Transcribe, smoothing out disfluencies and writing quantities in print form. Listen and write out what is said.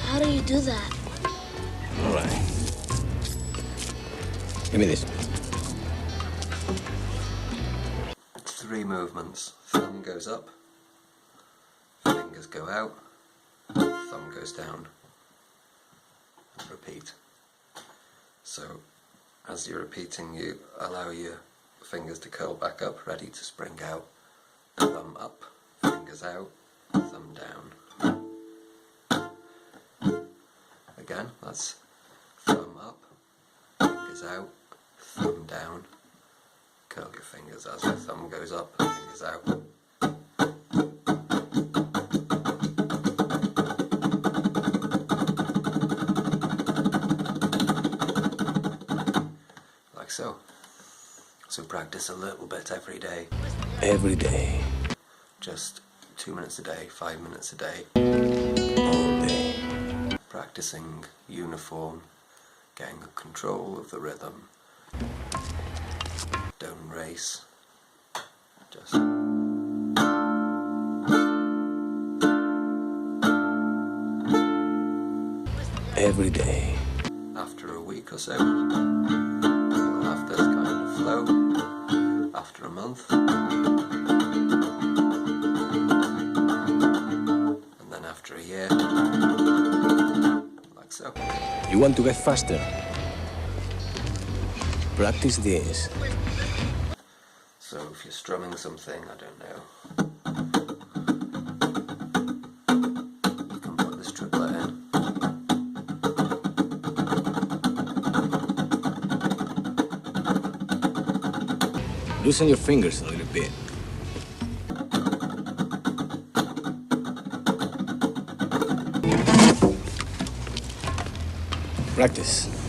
How do you do that? All right. Give me this. 3 movements. Thumb goes up, fingers go out, thumb goes down. And repeat. So, as you're repeating, you allow your fingers to curl back up, ready to spring out. Thumb up, fingers out, thumb down. Again, that's thumb up, fingers out, thumb down. Curl your fingers as your thumb goes up, fingers out. Like so. So practice a little bit every day. Every day. Just 2 minutes a day, 5 minutes a day. All day. Practicing uniform, getting control of the rhythm. Don't race. Just Every day. after a week or so, you'll have this kind of flow. After a month, and then after a year, like so. You want to get faster? Practice this. So if you're strumming something, I don't know, you can put this triplet in. Loosen your fingers a little bit. Practice.